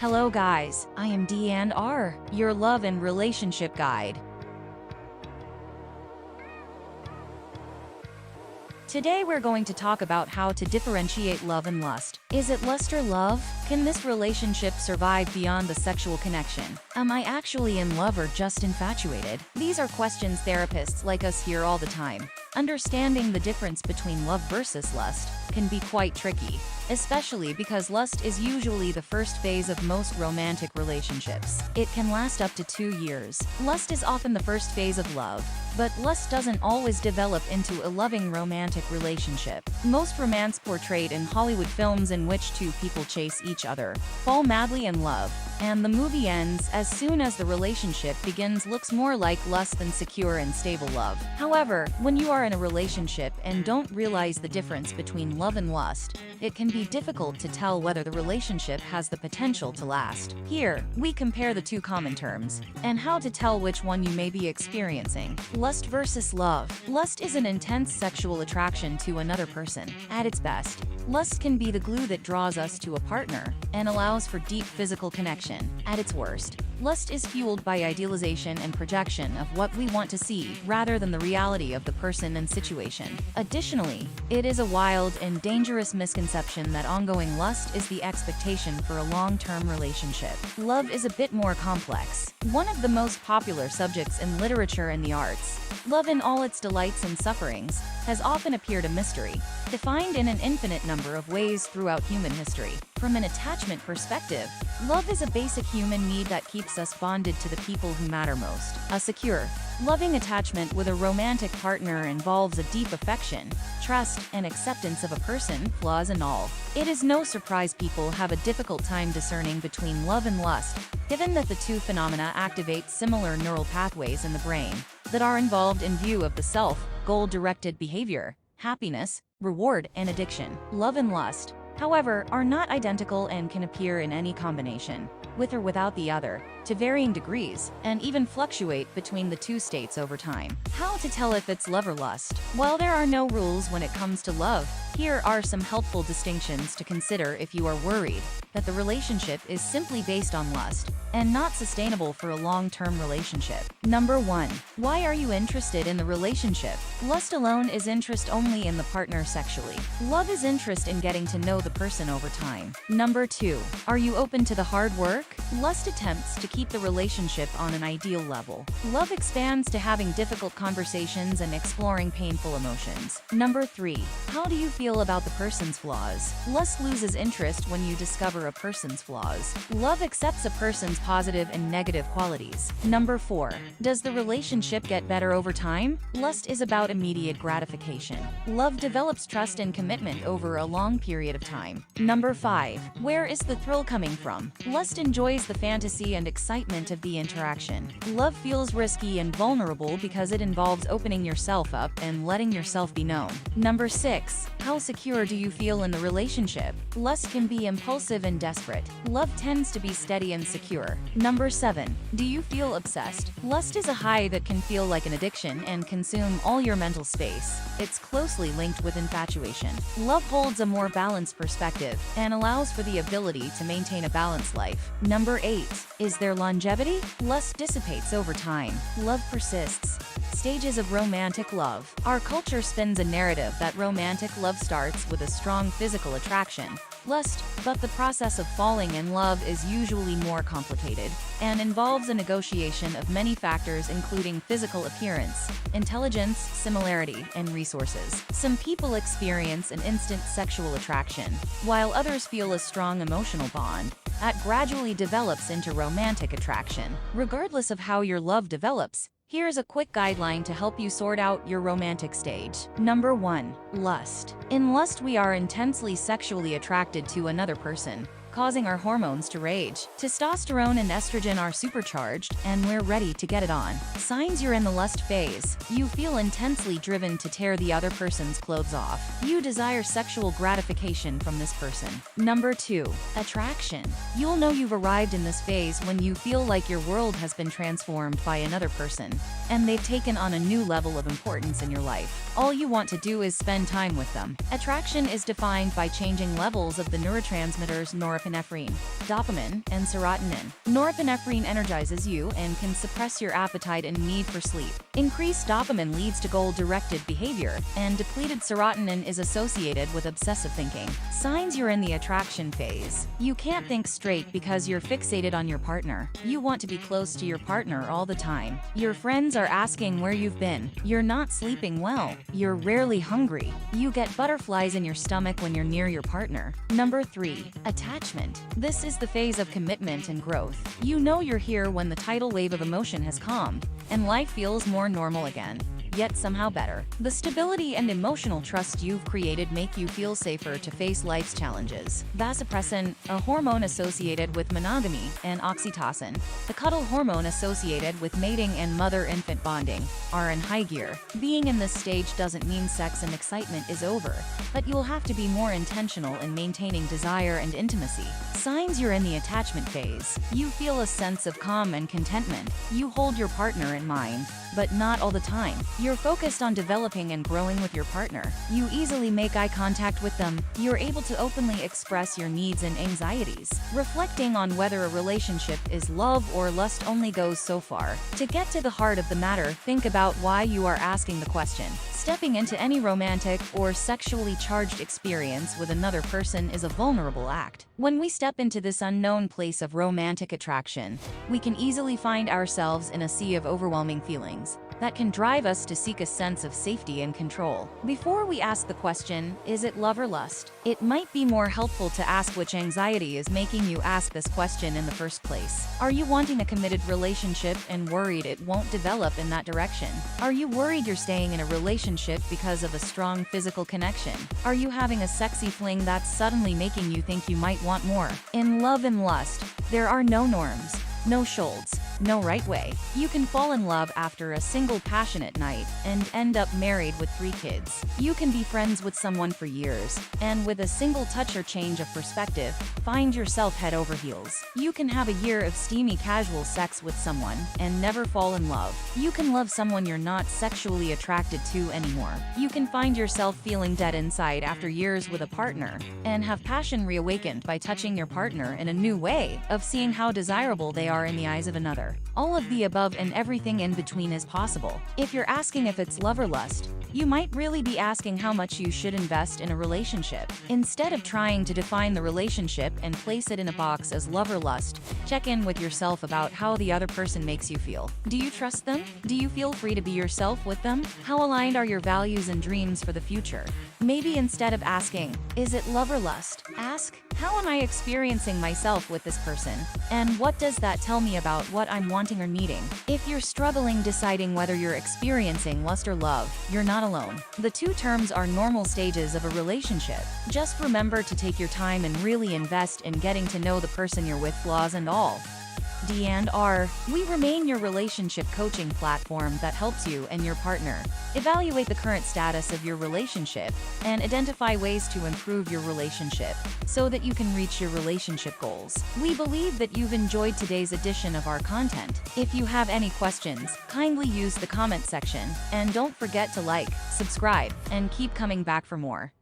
Hello guys, I am D&R, your love and relationship guide. Today we're going to talk about how to differentiate love and lust. Is it lust or love? Can this relationship survive beyond the sexual connection? Am I actually in love or just infatuated? These are questions therapists like us hear all the time. Understanding the difference between love versus lust can be quite tricky, especially because lust is usually the first phase of most romantic relationships. It can last up to 2 years. Lust is often the first phase of love, but lust doesn't always develop into a loving romantic relationship. Most romance portrayed in Hollywood films in which two people chase each other, fall madly in love, and the movie ends as soon as the relationship begins looks more like lust than secure and stable love. However, when you are in a relationship and don't realize the difference between love and lust, it can be difficult to tell whether the relationship has the potential to last. Here, we compare the two common terms, and how to tell which one you may be experiencing. Lust versus love. Lust is an intense sexual attraction to another person. At its best, lust can be the glue that draws us to a partner and allows for deep physical connection. At its worst, lust is fueled by idealization and projection of what we want to see rather than the reality of the person and situation. Additionally, it is a wild and dangerous misconception that ongoing lust is the expectation for a long-term relationship. Love is a bit more complex. One of the most popular subjects in literature and the arts, love in all its delights and sufferings, has often appeared a mystery, defined in an infinite number of ways throughout human history. From an attachment perspective, love is a basic human need that keeps us bonded to the people who matter most. A secure, loving attachment with a romantic partner involves a deep affection, trust, and acceptance of a person, flaws and all. It is no surprise people have a difficult time discerning between love and lust, given that the two phenomena activate similar neural pathways in the brain that are involved in view of the self, goal-directed behavior, happiness, reward, and addiction. Love and lust, however, are not identical and can appear in any combination, with or without the other, to varying degrees, and even fluctuate between the two states over time. How to tell if it's love or lust? While there are no rules when it comes to love, here are some helpful distinctions to consider if you are worried that the relationship is simply based on lust and not sustainable for a long-term relationship. Number 1. Why are you interested in the relationship? Lust alone is interest only in the partner sexually. Love is interest in getting to know the person over time. Number 2. Are you open to the hard work? Lust attempts to keep the relationship on an ideal level. Love expands to having difficult conversations and exploring painful emotions. Number 3. How do you feel about the person's flaws? Lust loses interest when you discover a person's flaws. Love accepts a person's positive and negative qualities. Number 4. Does the relationship get better over time? Lust is about immediate gratification. Love develops trust and commitment over a long period of time. Number 5. Where is the thrill coming from? Lust enjoys the fantasy and excitement of the interaction. Love feels risky and vulnerable because it involves opening yourself up and letting yourself be known. Number 6. How secure do you feel in the relationship? Lust can be impulsive and desperate. Love tends to be steady and secure. Number 7. Do you feel obsessed? Lust is a high that can feel like an addiction and consume all your mental space. It's closely linked with infatuation. Love holds a more balanced perspective and allows for the ability to maintain a balanced life. Number 8. Is there longevity? Lust dissipates over time. Love persists. Stages of romantic love. Our culture spins a narrative that romantic love starts with a strong physical attraction, lust, but the process of falling in love is usually more complicated and involves a negotiation of many factors including physical appearance, intelligence, similarity, and resources. Some people experience an instant sexual attraction, while others feel a strong emotional bond that gradually develops into romantic attraction. Regardless of how your love develops, here's a quick guideline to help you sort out your romantic stage. Number 1. Lust. In lust, we are intensely sexually attracted to another person, causing our hormones to rage. Testosterone and estrogen are supercharged, and we're ready to get it on. Signs you're in the lust phase. You feel intensely driven to tear the other person's clothes off. You desire sexual gratification from this person. Number 2. Attraction. You'll know you've arrived in this phase when you feel like your world has been transformed by another person, and they've taken on a new level of importance in your life. All you want to do is spend time with them. Attraction is defined by changing levels of the neurotransmitters norepinephrine norepinephrine, dopamine, and serotonin. Norepinephrine energizes you and can suppress your appetite and need for sleep. Increased dopamine leads to goal-directed behavior, and depleted serotonin is associated with obsessive thinking. Signs you're in the attraction phase. You can't think straight because you're fixated on your partner. You want to be close to your partner all the time. Your friends are asking where you've been. You're not sleeping well. You're rarely hungry. You get butterflies in your stomach when you're near your partner. Number 3. Attachment. This is the phase of commitment and growth. You know you're here when the tidal wave of emotion has calmed, and life feels more normal again, yet somehow better. The stability and emotional trust you've created make you feel safer to face life's challenges. Vasopressin, a hormone associated with monogamy, and oxytocin, the cuddle hormone associated with mating and mother-infant bonding, are in high gear. Being in this stage doesn't mean sex and excitement is over, but you'll have to be more intentional in maintaining desire and intimacy. Signs you're in the attachment phase. You feel a sense of calm and contentment. You hold your partner in mind, but not all the time. You're focused on developing and growing with your partner. You easily make eye contact with them. You're able to openly express your needs and anxieties. Reflecting on whether a relationship is love or lust only goes so far. To get to the heart of the matter, think about why you are asking the question. Stepping into any romantic or sexually charged experience with another person is a vulnerable act. When we step into this unknown place of romantic attraction, we can easily find ourselves in a sea of overwhelming feelings that can drive us to seek a sense of safety and control. Before we ask the question, is it love or lust? It might be more helpful to ask which anxiety is making you ask this question in the first place. Are you wanting a committed relationship and worried it won't develop in that direction? Are you worried you're staying in a relationship because of a strong physical connection? Are you having a sexy fling that's suddenly making you think you might want more? In love and lust, there are no norms, no shoulds, no right way. You can fall in love after a single passionate night and end up married with 3 kids. You can be friends with someone for years, and with a single touch or change of perspective, find yourself head over heels. You can have a year of steamy casual sex with someone and never fall in love. You can love someone you're not sexually attracted to anymore. You can find yourself feeling dead inside after years with a partner, and have passion reawakened by touching your partner in a new way of seeing how desirable they are in the eyes of another. All of the above and everything in between is possible. If you're asking if it's love or lust, you might really be asking how much you should invest in a relationship. Instead of trying to define the relationship and place it in a box as love or lust, check in with yourself about how the other person makes you feel. Do you trust them? Do you feel free to be yourself with them? How aligned are your values and dreams for the future? Maybe instead of asking, is it love or lust? Ask, how am I experiencing myself with this person? And what does that tell me about what I'm wanting or needing? If you're struggling deciding whether you're experiencing lust or love, you're not alone. The 2 terms are normal stages of a relationship. Just remember to take your time and really invest in getting to know the person you're with, flaws and all. D&R, we remain your relationship coaching platform that helps you and your partner evaluate the current status of your relationship and identify ways to improve your relationship so that you can reach your relationship goals. We believe that you've enjoyed today's edition of our content. If you have any questions, kindly use the comment section, and don't forget to like, subscribe, and keep coming back for more.